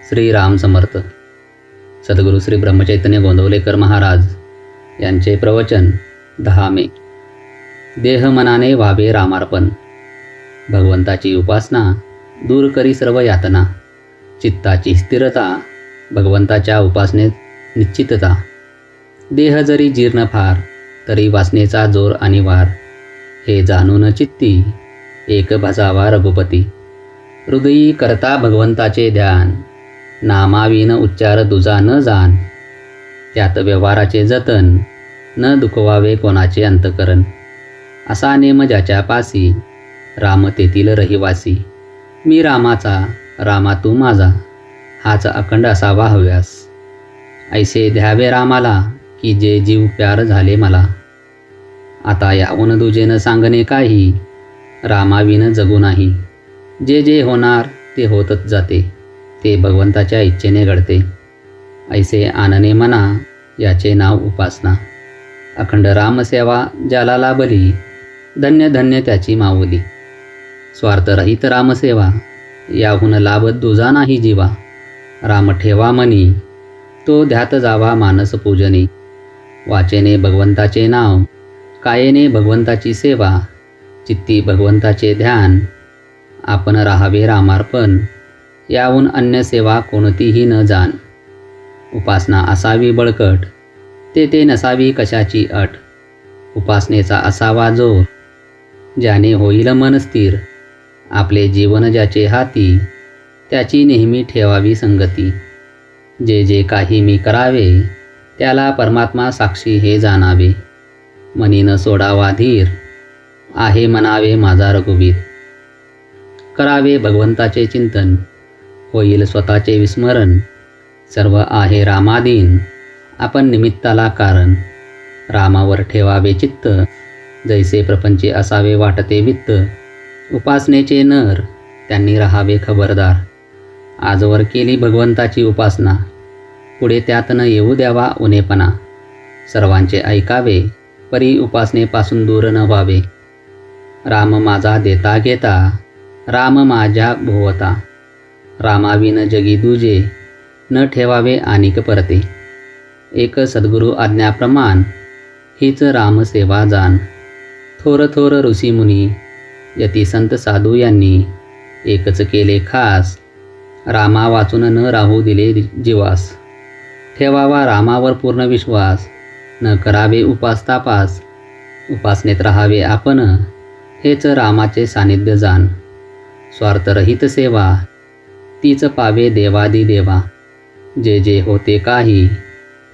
श्रीराम समर्थ. सद्गुरू श्री ब्रह्मचैतन्य गोंदवलेकर महाराज यांचे प्रवचन 10 मे. देह मनाने व्हावे रामार्पण. भगवंताची उपासना दूर करी सर्व यातना. चित्ताची स्थिरता भगवंताच्या उपासनेत निश्चितता. देह जरी जीर्ण फार तरी वासनेचा जोर आणि वार. हे जाणून चित्ती एक भजावा रघुपती. हृदयी करता भगवंताचे ध्यान. नामाविन उच्चार दुजा न जाण. त्यात व्यवहाराचे जतन न दुखवावे कोणाचे अंतकरण. असा नेम ज्याच्या पासी राम तेथील रहिवासी. मी रामाचा रामा तू माझा हाच अखंड असावा हव्यास. ऐसे ध्यावे रामाला की जे जीव प्यार झाले मला. आता याहून दुजेन सांगणे काही रामाविन जगू नाही. जे जे होणार ते होतच जाते ते भगवंताच्या इच्छेने घडते. ऐसे आनने मना याचे नाव उपासना. अखंड रामसेवा ज्याला लाभली धन्य धन्य त्याची माऊली. स्वार्थरहित रामसेवा याहून लाभ दुजा नाही जीवा. राम ठेवा मनी तो ध्यात जावा मानस पूजनी. वाचेने भगवंताचे नाव कायेने भगवंताची सेवा. चित्ती भगवंताचे ध्यान आपण राहावे रामार्पण. याहून अन्य सेवा कोणतीही न जाण. उपासना असावी बळकट ते नसावी कशाची अट. उपासनेचा असावा जोर ज्याने होईल मन स्थिर. आपले जीवन ज्याचे हाती त्याची नेहमी ठेवावी संगती. जे जे काही मी करावे त्याला परमात्मा साक्षी हे जाणावे. मनी न सोडावा धीर आहे म्हणावे माझा रघुवीर. करावे भगवंताचे चिंतन होईल स्वतःचे विस्मरण. सर्व आहे रामाधीन आपण निमित्ताला कारण. रामावर ठेवावे चित्त जैसे प्रपंचे असावे वाटते वित्त. उपासनेचे नर त्यांनी राहावे खबरदार. आजवर केली भगवंताची उपासना पुढे त्यात न येऊ द्यावा उनेपणा. सर्वांचे ऐकावे परी उपासनेपासून दूर न व्हावे. राम माझा देता घेता राम माझ्या भोवता. रामाविन जगी दुजे न ठेवावे आनिक परते. एक सद्गुरू आज्ञाप्रमाण हीच रामसेवा जाण. थोर थोर ऋषीमुनी यती संत साधू यांनी एकच केले खास. रामा वाचून न राहू दिले जीवास. ठेवावा रामावर पूर्ण विश्वास. न करावे उपास तापास. उपासनेत राहावे आपण हेच रामाचे सानिध्य जाण. स्वार्थरहित सेवा तीच पावे देवादी देवा. जे जे होते काही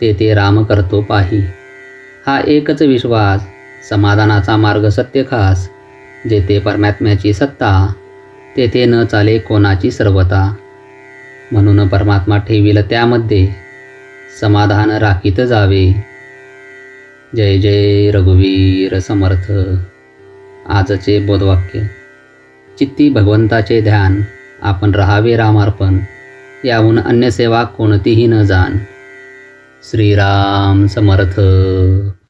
ते राम करतो पाही. हा एकच विश्वास समाधानाचा मार्ग सत्य खास. जेथे परमात्म्याची सत्ता तेथे न चाले कोणाची सर्वता. म्हणून परमात्मा ठेवील त्यामध्ये समाधान राखीत जावे. जय जय रघुवीर समर्थ. आजचे बोधवाक्य. चित्ती भगवंताचे ध्यान आपण राहावे रामार्पण. याहून अन्य सेवा कोणतीही न जाण. श्रीराम समर्थ.